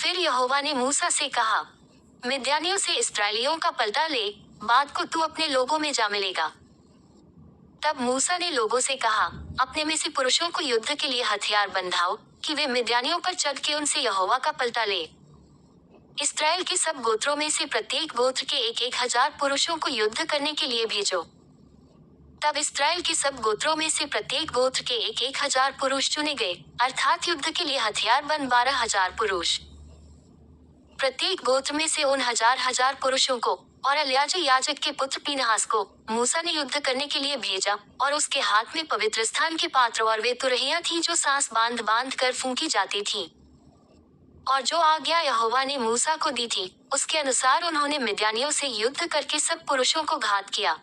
फिर यहोवा ने मूसा से कहा, मिद्यानियों से इस्राएलियों का पलटा ले, बात को तू अपने लोगों में जा मिलेगा। तब मूसा ने लोगों से कहा, अपने में से पुरुषों को युद्ध के लिए हथियार बंधाओ, कि वे मिद्यानियों पर चढ़ के उनसे यहोवा का पलटा ले। इस्राएल के सब गोत्रों में से प्रत्येक गोत्र के 1,000 पुरुषों को युद्ध करने के लिए भेजो। तब इस्राएल के सब गोत्रों में से प्रत्येक गोत्र के 1,000 पुरुष चुने गए, अर्थात युद्ध के लिए हथियार बंद 12,000 पुरुष। प्रत्येक गोत्र में से उन हजार पुरुषों को और एलियाजा याजक के पुत्र पीनहास को मूसा ने युद्ध करने के लिए भेजा, और उसके हाथ में पवित्र स्थान के पात्र और वे तुरहियां थीं जो सांस बांध बांध कर फूंकी जाती थीं। और जो आज्ञा यहोवा ने मूसा को दी थी, उसके अनुसार उन्होंने मिद्यानियों से युद्ध करके सब पुरुषों को घात किया।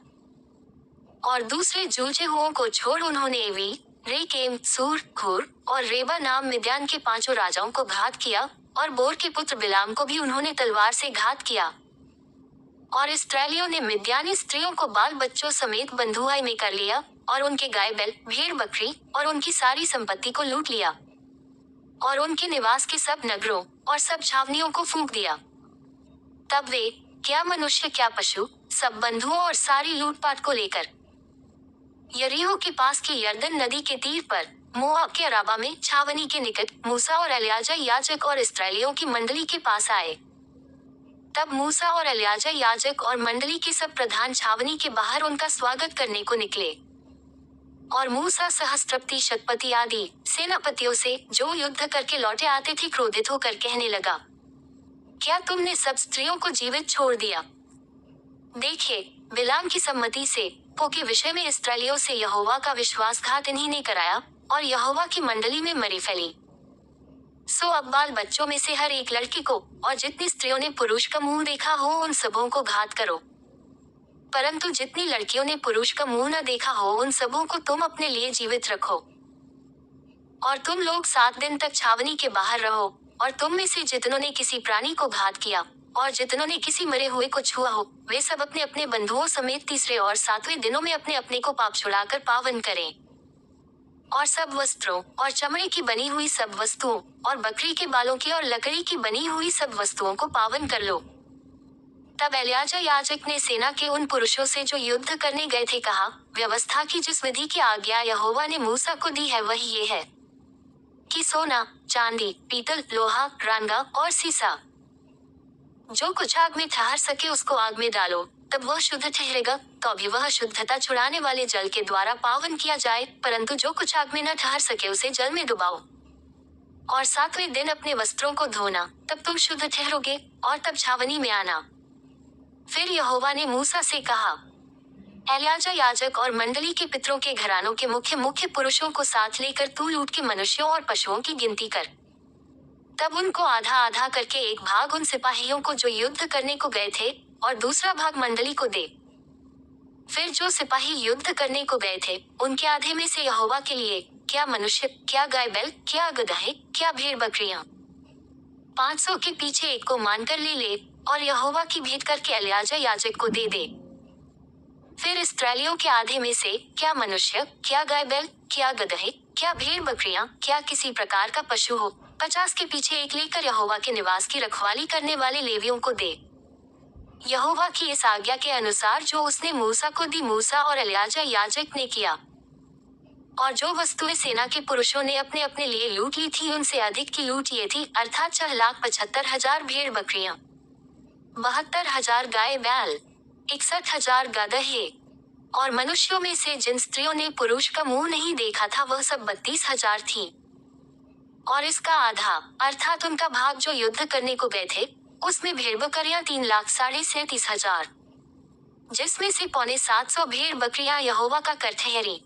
और दूसरे जूझे हुओं को छोड़ उन्होंने एवी, रेकेम, सूर, खूर और रेबा नाम मिद्यान के 5 राजाओं को घात किया, और बोर के पुत्र बिलाम को भी उन्होंने तलवार से घात किया। और इस्राएलियों ने मिद्यानी स्त्रियों को बाल बच्चों समेत बंधुआई में कर लिया, और उनके गाय बैल, भेड़ बकरी और उनकी सारी संपत्ति को लूट लिया, और उनके निवास के सब नगरों और सब छावनियों को फूंक दिया। तब वे, क्या मनुष्य क्या पशु, सब बंधुओं और सारी लूटपाट को लेकर यरीहो के पास की यरदन नदी के तीर पर, मोआब के अराबा में छावनी के निकट मूसा और एलियाजा याजक और इस्राएलियों की मंडली के पास आए। तब मूसा और एलियाजा याजक और मंडली के सब प्रधान छावनी के बाहर उनका स्वागत करने को निकले। और मूसा सहस्त्रपति शतपति आदि सेनापतियों से, जो युद्ध करके लौटे आते थे, क्रोधित होकर कहने लगा, क्या तुमने सब स्त्रियों को जीवित छोड़ दिया? देखिए, बिलाम की सम्मति से पो के विषय में इस्राएलियों से यहोवा का विश्वासघात इन्हीं ने कराया, और यहोवा की मंडली में मरी फैली। सो अब बाल बच्चों में से हर एक लड़की को और जितनी स्त्रियों ने पुरुष का मुंह देखा हो उन सबों को घात करो, परंतु जितनी लड़कियों ने पुरुष का मुंह न देखा हो उन सबों को तुम अपने लिए जीवित रखो। और तुम लोग 7 दिन तक छावनी के बाहर रहो, और तुम में से जितनों ने किसी प्राणी को घात किया और जितनों ने किसी मरे हुए को छुआ हो, वे सब अपने अपने बंधुओं समेत तीसरे और 7वें दिनों में अपने अपने को पाप छुड़ाकर पावन करें। और सब वस्त्रों और चमड़े की बनी हुई सब वस्तुओं और बकरी के बालों की और लकड़ी की बनी हुई सब वस्तुओं को पावन कर लो। तब एलियाजा याजक ने सेना के उन पुरुषों से जो युद्ध करने गए थे कहा, व्यवस्था की जिस विधि की आज्ञा यहोवा ने मूसा को दी है वही ये है, कि सोना, चांदी, पीतल, लोहा, रांगा और सीसा, जो कुछ आग में ठहर सके उसको आग में डालो, तब वह शुद्ध ठहरेगा। तो भी वह शुद्धता छुड़ाने वाले जल के द्वारा पावन किया जाए, परंतु जो कुछ आग में न ठहर सके उसे जल में डुबाओ। और 7वें दिन अपने वस्त्रों को धोना, तब तुम शुद्ध ठहरोगे, और तब छावनी में आना। फिर यहोवा ने मूसा से कहा, एलियाजा याजक और मंडली के पितरों के घरानों के मुख्य मुख्य पुरुषों को साथ लेकर तू लूट के मनुष्यों और पशुओं की गिनती कर। तब उनको आधा आधा करके एक भाग उन सिपाहियों को जो युद्ध करने को गए थे, और दूसरा भाग मंडली को दे। फिर जो सिपाही युद्ध करने को गए थे, उनके आधे में से यहोवा के लिए, क्या मनुष्य, क्या गाय बैल, क्या गदहे, क्या भेड़ बकरियां, 500 के पीछे एक को मानकर ले, और यहोवा की भेंट करके एलियाजा याजक को दे दे। फिर इस्राएलियों के आधे में से, क्या मनुष्य, क्या गाय बैल, क्या गदहे, क्या भेड़ बकरियां, क्या किसी प्रकार का पशु हो, 50 के पीछे एक लेकर यहोवा के निवास की रखवाली करने वाले लेवियों को दे। यहोवा की इस आज्ञा के अनुसार जो उसने मूसा को दी, मूसा और एलियाजा याजक ने किया। और जो वस्तुएं सेना के पुरुषों ने अपने अपने लिए लूट ली थी, उनसे अधिक की लूट ये थी, अर्थात 4,75,000 भेड़ बकरियां, 72,000 गाय बैल, 61,000 गदहे। और मनुष्यों में से जिन स्त्रियों ने पुरुष का मुंह नहीं देखा था वह सब 32,000 थीं। और इसका आधा, अर्थात उनका भाग जो युद्ध करने को गए थे, उसमें भेड़ बकरियां 3,37,000, जिसमें से 750 भेड़ बकरियां यहोवा का कर ठहरी।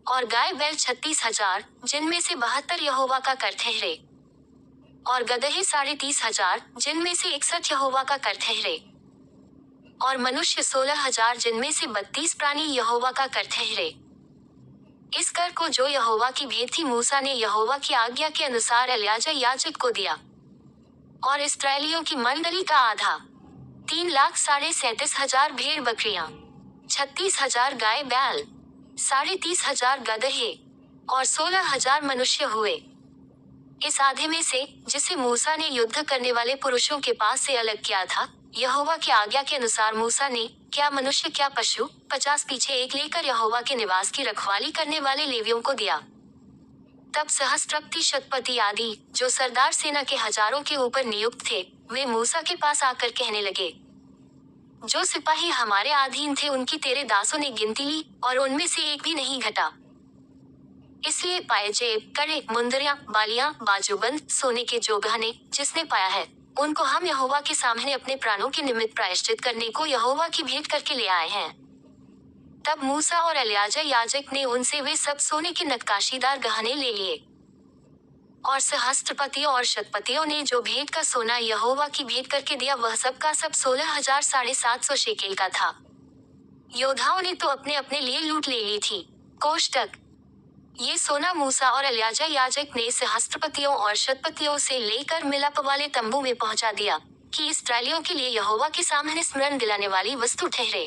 और गाय बैल 36,000, जिनमें से 72 यहोवा का कर ठहरे। और गदहे 30,500, जिनमें से 61 यहोवा का कर ठहरे। और मनुष्य 16,000, जिनमें से 32 प्राणी यहोवा का कर ठहरे। इस कर को जो यहोवा की भेंट थी, मूसा ने यहोवा की आज्ञा के अनुसार एलियाजा याजक को दिया। और इस्राएलियों की मंडली का आधा, 3,37,000 भेड़ बकरियां, 36,000 गाय बैल, 30,500 गदहे, और 16,000 मनुष्य हुए। इस आधे में से जिसे मूसा ने युद्ध करने वाले पुरुषों के पास से अलग किया था, यहोवा की आज्ञा के अनुसार मूसा ने, क्या मनुष्य क्या पशु, 50 पीछे एक लेकर यहोवा के निवास की रखवाली करने वाले लेवियों को दिया। तब सहस्त्रपति शतपति आदि, जो सरदार सेना के हजारों के ऊपर नियुक्त थे, वे मूसा के पास आकर कहने लगे, जो सिपाही हमारे अधीन थे उनकी तेरे दासों ने गिनती ली और उनमें से एक भी नहीं घटा। इसलिए पायजेब, कड़े, मुंदरियां, बालियां, बाजूबंद, सोने के जो गहने जिसने पाया है, उनको हम यहोवा के सामने अपने प्राणों के निमित्त प्रायश्चित करने को यहोवा की भेंट करके ले आए हैं। तब मूसा और एलियाजा याजक ने उनसे वे सब सोने के नक्काशीदार गहने ले लिए। और सहस्त्रपतियों और शतपतियों ने जो भेंट का सोना यहोवा की भेंट करके दिया वह सब का सब 16,750 शेकेल का था। योद्धाओं ने तो अपने अपने लिए लूट ले ली थी। कोष्टक, ये सोना मूसा और एलियाजा याजक ने सहस्त्रपतियों और शतपतियों से लेकर मिलाप वाले तंबू में पहुंचा दिया, कि इस्राएलियों के लिए यहोवा के सामने स्मरण दिलाने वाली वस्तु ठहरे।